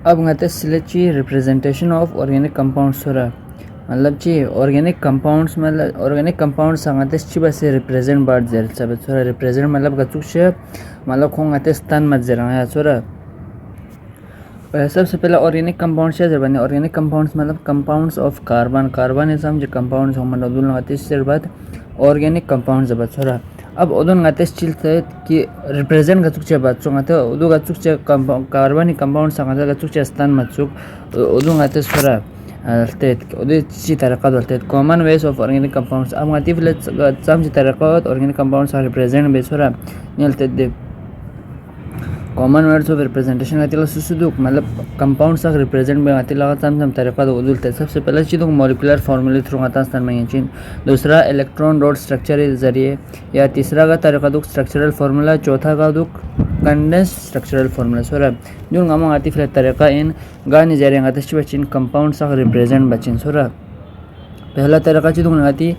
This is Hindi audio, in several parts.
अब ngate सिलेची रिप्रेजेंटेशन ऑफ ऑर्गेनिक कंपाउंड्स हो रहा मतलब ची ऑर्गेनिक कंपाउंड्स मतलब ऑर्गेनिक कंपाउंड्स सांगते ची बस रिप्रेजेंट बार जेल सब थोड़ा रिप्रेजेंट मतलब गचुक से मतलब खोंगते स्थान मत जरा है थोड़ा सबसे पहला ऑर्गेनिक कंपाउंड्स है जब ऑर्गेनिक कंपाउंड्स मतलब कंपाउंड्स ऑफ कार्बन कार्बनिज्म जो कंपाउंड्स हम मतलब दूर लगाते हैं बाद ऑर्गेनिक कंपाउंड्स जब थोड़ा अब उदन गाते चिल्ते कि रिप्रेजेंट गचुक से बात चुंगाते उदो गचुक से कार्बनिक कंपाउंड्स सांगते गचुक से स्थान मचुक उदो गाते थोड़ा तेत उदो ची तरका दलते common ways of organic compounds अब गाती फिर सम ची तरका ऑर्गेनिक कंपाउंड्स आर रिप्रेजेंट बेस थोड़ा नियलते दे कॉमन वर्ड्स ऑफ रिप्रेजेंटेशन आती है सुसुदुक मतलब कंपाउंड्स का रिप्रेजेंट में आती लगा तम तरीका तो उदुलते सबसे पहले चीज़ मॉलिक्यूलर फार्मूले थ्रू आता स्थान में चीन दूसरा इलेक्ट्रॉन डॉट स्ट्रक्चर के जरिए या तीसरा का तरीका दुख स्ट्रक्चरल फार्मूला चौथा का दुख कंडेंस स्ट्रक्चरल फार्मूला सोरा जो गामा आती फिर तरीका इन गाने जरिए आते बचिन कंपाउंड्स का रिप्रेजेंट बचिन सोरा पहला तरीका चीज़ आती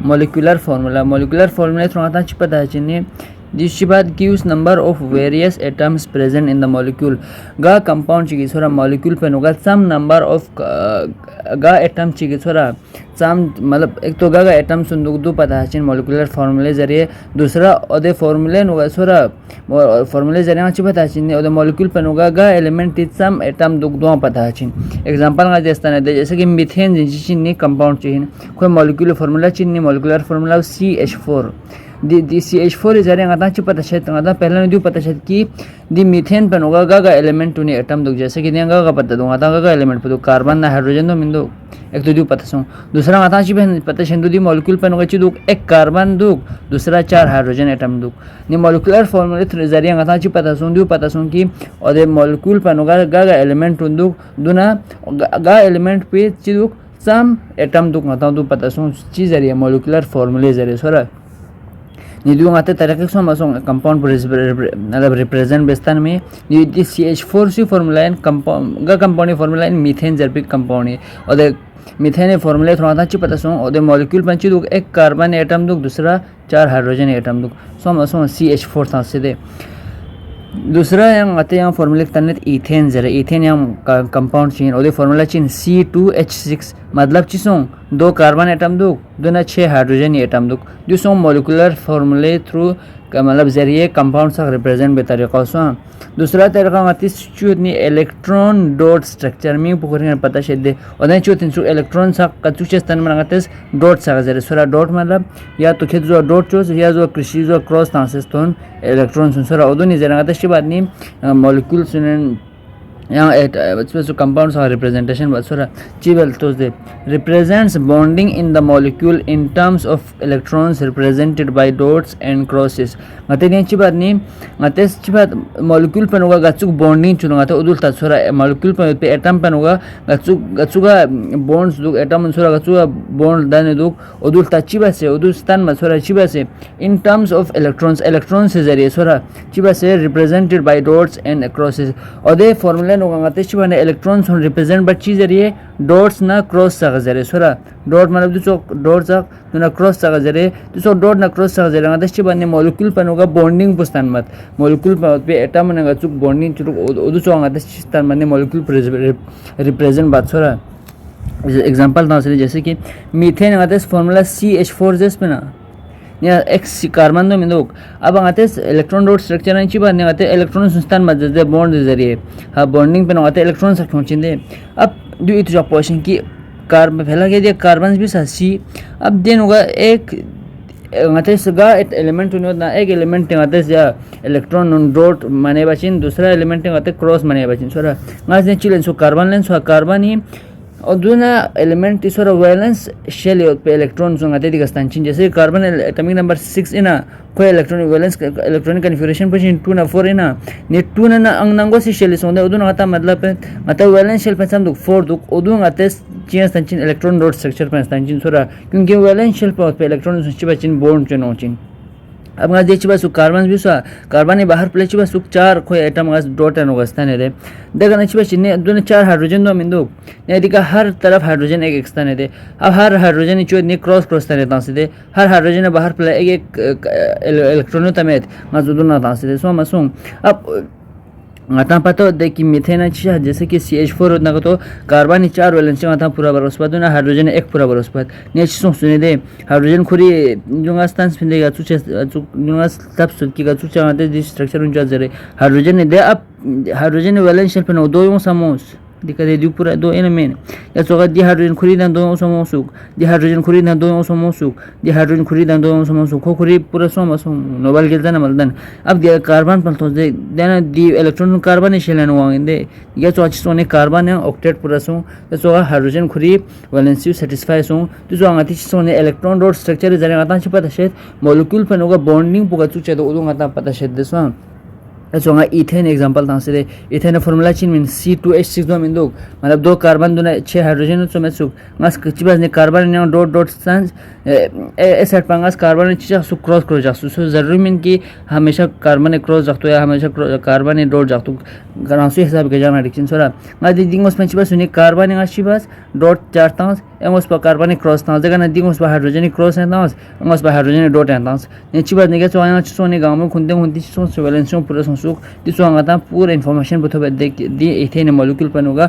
मॉलिक्यूलर फार्मूला थ्रू आता पता है चीनी This Shibat gives number of various atoms present in the molecule. Ga compound chigi sora molecule पे होगा some number of ga atom chigi sora some मतलब एक तो ga atom सुन दो पता है चिन molecular formula जरिए दूसरा ओदे formula होगा सora formula जरिए अच्छी पता है चिन ओदे molecule पे होगा ga element is some atom दो पता है चिन example का जैसा है जैसे कि मीथेन जिन ने compound चिन कोई molecular formula चिन ने molecular formula CH4 दी CH4 इस जरिए आता है पता शायद आता पहले ने जो पता शायद कि दी मीथेन पर होगा गा एलिमेंट टू ने एटम दुख जैसे कि दिया गा पता दूंगा आता गा एलिमेंट पर तो कार्बन ना हाइड्रोजन दो मिंदो एक तो जो पता सो दूसरा आता है पता शायद दी मॉलिक्यूल पर होगा दुख एक कार्बन दुख दूसरा 4 हाइड्रोजन एटम दुख ने मॉलिक्यूलर फार्मूले जरिए आता है पता सो कि और मॉलिक्यूल पर होगा गा एलिमेंट टू दुख दुना गा एलिमेंट पे दुख सम एटम दुख आता दो पता सो चीज जरिए मॉलिक्यूलर फार्मूले जरिए सोरा निदियों आते तरीके से हम कंपाउंड मतलब रिप्रेजेंट बेस्तान में ये CH4 फार्मूला इन कंपाउंड फार्मूला इन मीथेन जर्पिक कंपाउंड है और मीथेन फार्मूला थोड़ा था पता सो और मॉलिक्यूल पंची दुख एक कार्बन एटम दुख दूसरा 4 हाइड्रोजन एटम दुख सो CH4 था सीधे दूसरा यहाँ आते यहाँ फार्मूले तन्नत इथेन जरा इथेन यहाँ कंपाउंड चीन और फार्मूला चीन C2H6 मतलब चीज़ों 2 कार्बन एटम दुख दोनों 6 हाइड्रोजन एटम दुख जो सो मॉलिक्यूलर फार्मूले थ्रू मतलब जरिए कंपाउंड सा रिप्रेजेंट बे तरीका सो दूसरा तरीका आती चूतनी इलेक्ट्रॉन डॉट स्ट्रक्चर में पुकुर पता शेदे और चूतिन सु इलेक्ट्रॉन सा कचुचे स्थान में लगाते डॉट सा जरिए सोरा डॉट मतलब या तो खेत जो डॉट चोस या जो कृषि जो क्रॉस तांसेस तो इलेक्ट्रॉन सुन सोरा ओदो नहीं जरा लगाते शी बात नहीं मॉलिक्यूल सुन यहाँ जो कंपाउंड्स का रिप्रेजेंटेशन बसोरा चीवल तो they represents bonding in the molecule in terms of electrons represented by dots and crosses गते ने ची बात नहीं गते ची बात मॉलिक्यूल पर होगा गचुक बॉन्डिंग चुनो गते उदुल तसोरा मॉलिक्यूल पर एटम पर होगा गचुका बॉन्ड्स दो एटम सोरा गचुका बॉन्ड दाने दो उदुल तची बसे उदुल स्थान में सोरा ची बसे इन टर्म्स ऑफ इलेक्ट्रॉन्स से जरिए सोरा ची बसे represented by dots and crosses और दे फार्मूला ने इलेक्ट्रॉन्स रिप्रेजेंट बच्ची जरिए डॉट्स ना क्रॉस सा जरिए सोरा डॉट मतलब जो डॉट सा ना क्रॉस सा जरिए जो डॉट ना क्रॉस सा जरिए गते बने मॉलिक्यूल पर होगा बॉन्डिंग पुस्तान मत मॉलिक्यूल पे एटम ने गचुक बॉन्डिंग चुक उदु चो गते स्थान मने मॉलिक्यूल रिप्रेजेंट बात सोरा एग्जांपल ना जैसे कि मीथेन गते फार्मूला CH4 जैसे पे ना या एक्स कार्बन दो मिंदोक अब आते इलेक्ट्रॉन डॉट स्ट्रक्चर अच्छी बात नहीं आते इलेक्ट्रॉन संस्थान मदद बॉन्ड जरिए हाँ बॉन्डिंग पे आते इलेक्ट्रॉन से खींचते अब जो इस पोजिशन की कार्बन फैला गया दिया कार्बन भी सी अब देन होगा एक आते गा एलिमेंट ना एक एलिमेंट आते इलेक्ट्रॉन डॉट माने बचिन दूसरा एलिमेंट आते क्रॉस माने बचिन सोरा गाज चिलें सो कार्बन लेंस कार्बन ही और दूसरा एलिमेंट इस वैलेंस शेल पे इलेक्ट्रॉन आते दिखता जैसे कार्बन एटॉमिक नंबर 6 इना कोई इलेक्ट्रॉनिक वैलेंस इलेक्ट्रॉनिक कन्फिगरेशन पे 2 ना 4 इना ने 2 ना अंग नंगो से शेल सोंदे उदुन आता मतलब पे आता वैलेंस शेल पे सम दुख 4 दुख उदुन आते चिन संचिन इलेक्ट्रॉन डॉट स्ट्रक्चर पे संचिन सोरा क्योंकि वैलेंस शेल पे इलेक्ट्रॉन संचिन चिन बॉन्ड चनो चिन अब गाज देखिए बस कार्बन भी सुआ कार्बन ने बाहर प्लेच बस 4 कोई एटम गाज डॉट एन होगा ने रे देखा अच्छी बस चिन्ह दोनों 4 हाइड्रोजन दो मिंदो ने दिखा हर तरफ हाइड्रोजन एक स्थान है अब हर हाइड्रोजन चो ने क्रॉस स्थान है हर हाइड्रोजन बाहर प्ले एक इलेक्ट्रॉन तमेत गाज दोनों तांसे सो मसुम अब आता पता होता है कि मीथेन अच्छा जैसे कि CH4 होता तो कार्बन 4 वैलेंस आता पूरा बरोस्पाद ना हाइड्रोजन 1 पूरा बरोस्पाद ने अच्छी सुने दे हाइड्रोजन खुरी जुंगा स्टांस पिंदेगा चुचे जुंगा तब सुनकीगा चुचे आते जिस स्ट्रक्चर उनका जरे हाइड्रोजन ने दे अब हाइड्रोजन वैलेंस शेल पे नो दो समोस दिखा दे पूरा दो इन मेन या तो दी हाइड्रोजन खुरी ना दो समोसुक दी हाइड्रोजन खुरी ना दो समोसुक दी हाइड्रोजन खुरी ना दो समोसुक खो खुरी पूरा समोसुक नोबल गिलता ना मलदन अब दे कार्बन पर तो दे देना दी इलेक्ट्रॉन कार्बन शेलन वांगे या तो अच्छी सोने कार्बन है ऑक्टेट पूरा सो या तो हाइड्रोजन खुरी वैलेंसी सेटिस्फाई सो तो जो आंगती सोने इलेक्ट्रॉन डॉट स्ट्रक्चर जरे आता छिपा तशेत मॉलिक्यूल पर होगा बॉन्डिंग पुगा चुचे तो उदो आता पता शेत देसो so nga ethane example ta se ethane formula chin min C2H6 do min do matlab दो कार्बन दोना 6 हाइड्रोजन तो मैं सुक ngas किचबas ne कार्बन ने डॉट डॉट स्टांस ऐसा पंगास कार्बन ने चीज सु क्रॉस क्रॉस जासु सो जरूरी min की हमेशा कार्बन ने क्रॉस जातो या हमेशा कार्बन ने डॉट जातो गरासु हिसाब के जाना डिक्शन सोरा nga दिंगोस पंचबस ने कार्बन ने आशीबस डॉट चारता एमोस पर कार्बन ने क्रॉस ता जगह न दिंगोस पर हाइड्रोजन ने क्रॉस है ता एमोस पर हाइड्रोजन ने डॉट है ता ने चिबस ने के तो आया सोने गांव में खुंदे खुंदी सो वैलेंस पूरा सुक दिसो angata पूरा इंफॉर्मेशन बतो दी इथेन मॉलिक्यूल पर होगा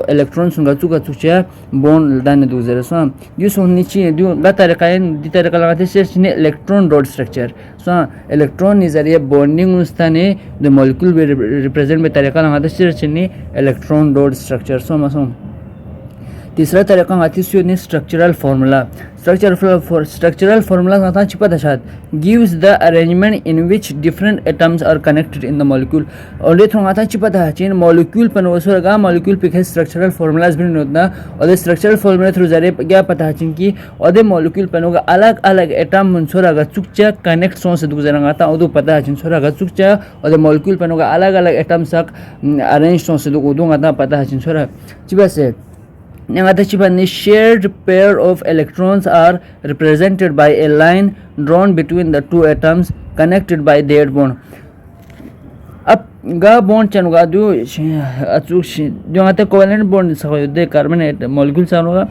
इलेक्ट्रॉन सुंगा चुका चुचा बॉन्ड दाने दूसरे सो दिसो नीचे दो गतारे कायन दी तरह का लगाते से electron dot structure so electron निजरिया बॉन्डिंग उस्ताने द मॉलिक्यूल रिप्रेजेंट में तरह का लगाते से इलेक्ट्रॉन डॉट स्ट्रक्चर सो मसो तीसरा तरीका आती है स्ट्रक्चरल फार्मूला स्ट्रक्चरल फार्मूला आता छिपा दशात gives the arrangement in which different atoms are connected in the molecule और ये थोड़ा आता छिपा था चीन मॉलिक्यूल पर वसुरगा मॉलिक्यूल पे स्ट्रक्चरल फार्मूलाज भी नहीं होता और स्ट्रक्चरल फार्मूला थ्रू जरे क्या पता चीन की और मॉलिक्यूल पर होगा अलग अलग एटम मुनसोरागा चुकचा कनेक्ट सो से दुजरा आता और पता चीन सोरागा चुकचा और मॉलिक्यूल पर होगा अलग अलग एटम तक अरेंज सो से दो आता पता चीन सोरा छिपा से The shared pair of electrons are represented by a line drawn between the two atoms connected by their bond. अब गा बॉन्ड चनुगा जो अचूक जो आते कोवेलेंट बॉन्ड सहोदे कार्बन मॉलिक्यूल सानुगा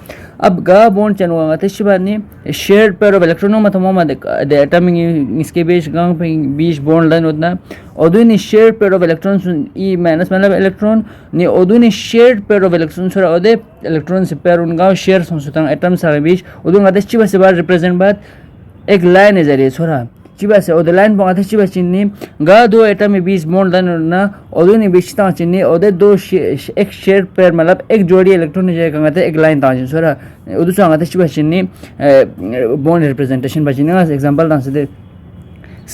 अब गा बॉन्ड चनुगा आते शिबानी शेयर्ड पेयर ऑफ इलेक्ट्रॉनों मतमोमा द एटमिक इसके बीच गांग पे बीच बॉन्ड लाइन होता ओदुनी shared pair of electrons e minus मतलब इलेक्ट्रॉन ने ओदुनी shared pair of electrons sir ओदे इलेक्ट्रॉन से पेयर उनका शेयर संसुता एटम सारे बीच ओदुन आते शिबा से बार रिप्रेजेंट बात एक लाइन है जरिए छोरा चिबा से ओदे लाइन बात चिबा चिन्नी गा दो एटम में बीच बॉन्ड लाइन ना ओदुनी बीच ता चिन्नी ओदे दो एक शेयर पेयर मतलब एक जोड़ी इलेक्ट्रॉन जे कंगाते एक लाइन ता चिन सोरा ओदु सांगाते चिबा चिन्नी बॉन्ड रिप्रेजेंटेशन बचिना एग्जांपल ता से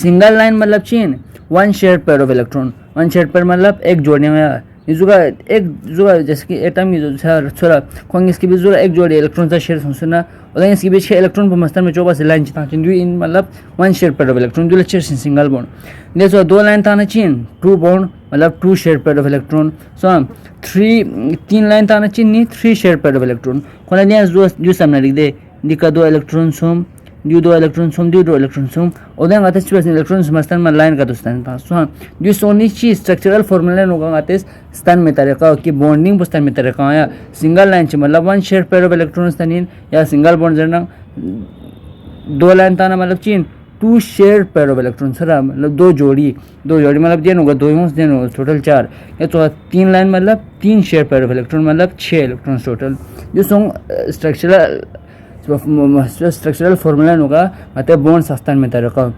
सिंगल लाइन मतलब चिन one share pair of electron one share pair मतलब एक जोड़ी में जुगा एक जुगा जैसे कि एटम की जो छोरा खोंग इसके बीच जुगा एक जोड़ी इलेक्ट्रॉन का शेयर सुनना और इसके बीच के इलेक्ट्रॉन पर मस्तर में चौबा से लाइन चिता चिन इन मतलब one share pair of electron जो लेक्चर सिंगल बॉन्ड देखो दो लाइन ताना चिन टू बॉन्ड मतलब two share pair of electron so तीन लाइन ताना चिन नी three share pair of electron कोना लिया जो सामने लिख दे दिका दो इलेक्ट्रॉन सोम दो इलेक्ट्रॉन सोम ओदे आते स्पेस इलेक्ट्रॉन मस्तर में लाइन का दोस्तान था सो जो सोनी ची स्ट्रक्चरल फार्मूला होगा आते स्थान में तरीका कि बॉन्डिंग पुस्तान में तरीका आया सिंगल लाइन च मतलब one share pair of electron स्थानीन या सिंगल बॉन्ड जरना दो लाइन ताना मतलब चीन two share pair of electron sir मतलब दो जोड़ी मतलब देन होगा दो यूनिट्स देन होगा टोटल 4 या तो तीन लाइन मतलब तीन शेयर पेयर ऑफ इलेक्ट्रॉन मतलब 6 इलेक्ट्रॉन टोटल जो स्ट्रक्चरल फार्मूला होगा मतलब बॉन्ड स्थान में तरीका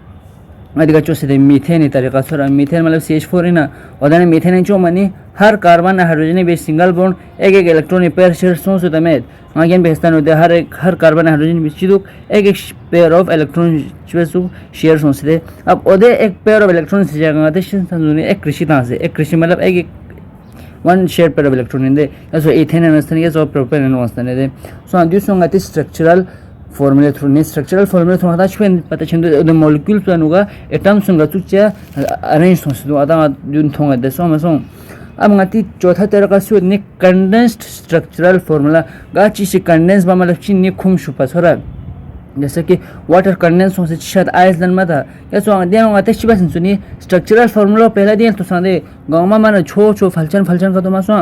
अधिक चौसे मीथेन तरीका सर मीथेन मतलब CH4 है ना और मीथेन जो मनी हर कार्बन हाइड्रोजन बेस सिंगल बॉन्ड एक इलेक्ट्रॉन पेयर शेयर सो से तमेत आगे बेस्तान होते हर कार्बन हाइड्रोजन बेस एक पेयर ऑफ इलेक्ट्रॉन शेयर सो से अब ओदे एक पेयर ऑफ इलेक्ट्रॉन से जगह एक कृषि ता से एक कृषि मतलब एक one share pair of electron इंदे सो इथेन नस्तने के सो प्रोपेन नस्तने दे सो अंदु संगति स्ट्रक्चरल फार्मूला थ्रू ने स्ट्रक्चरल फार्मूला थ्रू आता छुन पता छंदो द मॉलिक्यूल प्लान होगा एटम संग चुचा अरेंज सो आता जुन थोंगा दे सो मसो अब ngati चौथा तरीका से ने कंडेंस्ड स्ट्रक्चरल फार्मूला गाची से कंडेंस बा मतलब चिन ने खुम सुपा छोरा जैसे कि वाटर कंडेंस होने से शायद आइसलैंड में था या सो दिया आते शिबा सुनी स्ट्रक्चरल फार्मूला पहला दिया तो सांदे गांव में माने छो फलचन का तो मासो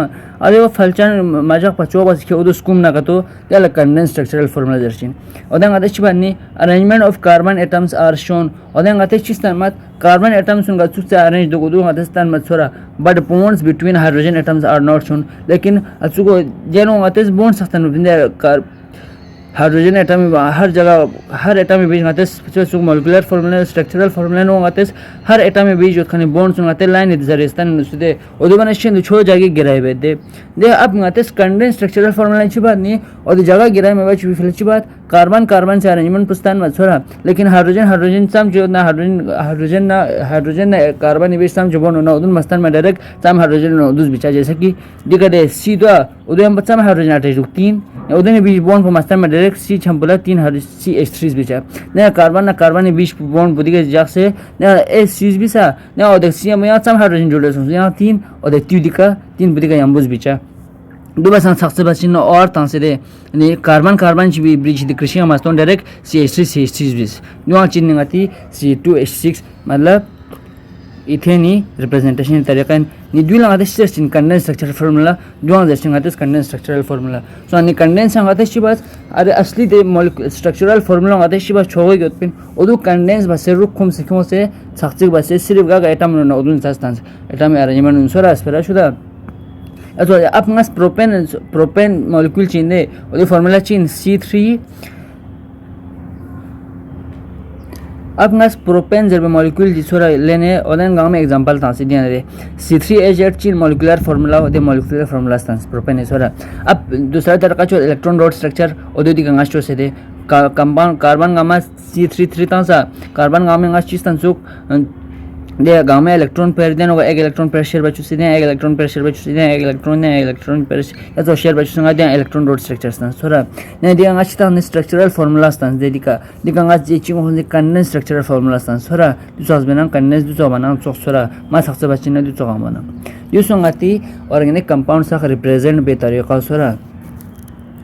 अरे वो फलचन मजाक पचो बस के उदो स्कूम ना का तो क्या कंडेंस स्ट्रक्चरल फार्मूला दर्शिन ओदन आते शिबा नि arrangement of carbon atoms are shown ओदन आते चिस्तान मत कार्बन एटम्स उनका सुसे अरेंज दो उदो आते स्थान मत छोरा but bonds between hydrogen atoms are not shown लेकिन अचुको जेनो आते बॉन्ड्स स्थान बिंदे हाइड्रोजन एटम हर जगह हर एटम में बीच आते हैं मॉलिक्यूलर फार्मूला स्ट्रक्चरल फार्मूला नो आते हर एटम में बीच खाने बॉन्ड्स आते लाइन इधर स्थान नुसते ओदो बने शेंद छो जगह गिराए बेदे दे अब आते कंडेंस स्ट्रक्चरल फार्मूला की बात नहीं और जगह गिराए में बात फिल बात कार्बन से अरेंजमेंट पुस्तान मत छोड़ा लेकिन हाइड्रोजन साम जो ना हाइड्रोजन कार्बन बीच साम जो बॉन्ड ना उदन मस्तान में डायरेक्ट साम हाइड्रोजन उदूस बिचा जैसे कि दिखा सी दो उदय हम बच्चा में हाइड्रोजन आते तीन उदय बीच बॉन्ड को मस्तान में डायरेक्ट सी छंपला 3 CH3 बिचा ना कार्बन बीच बॉन्ड बुद्धि के जाग से ना C बिचा ना और सी में यहाँ साम हाइड्रोजन जोड़े यहाँ 3 और त्यूदिका 3 बुद्धि का यम्बुस बिचा दुबा सन सक्से बसिन और तांसे दे ने कार्बन भी ब्रिज द कृषि मस्तों डायरेक्ट CH3 बिच नुआ चिन ngati C2H6 मतलब इथेनी रिप्रेजेंटेशन तरीका नि दुला ngate सिन कंडेंस स्ट्रक्चरल फार्मूला दुआ जैसे ngate condense structural formula so अनि कंडेंस ngate शिबास अरे असली दे मॉलिक्यूलर स्ट्रक्चरल फार्मूला ngate शिबास छोगे गतपिन ओदु कंडेंस बसे रुखम सिखमो से सक्सिक बसे सिर्फ गा एटम न ओदुन सास्तान एटम अरेंजमेंट उनसोरा अस्परा शुदा अच्छा अब नस प्रोपेन मॉलिक्यूल चीन दे ओदु फार्मूला चीन C3 अब नस प्रोपेन जब मॉलिक्यूल जिसोरा लेने ओदन गांव में एग्जांपल था सी दिया रे C3H8 चीन मॉलिक्यूलर फार्मूला ओदे मॉलिक्यूलर फार्मूला स्टांस प्रोपेन इसोरा अब दूसरा तरह जो इलेक्ट्रॉन डॉट स्ट्रक्चर ओदे दी गंगास्टो से दे कंपाउंड कार्बन गामा C3 तांसा कार्बन गामा में चीज तंसुक दे गांव में इलेक्ट्रॉन पेयर देन होगा एक इलेक्ट्रॉन पेयर शेयर बचु सीधे एक इलेक्ट्रॉन पेयर शेयर बचु सीधे एक इलेक्ट्रॉन पेयर या तो शेयर बचु संगा दे इलेक्ट्रॉन डॉट स्ट्रक्चर स्तान सोरा ने दिया ngach ta स्ट्रक्चरल फार्मूला स्तान दे दिका ngach जे चिंग होने कंडेंस स्ट्रक्चरल फार्मूला स्तान सोरा दुसोस बेना कंडेंस दुसो बना चोक सोरा मा सक्से बचिन दुसो गाम बना यो संगाती ऑर्गेनिक कंपाउंड सा रिप्रेजेंट बे तरीका सोरा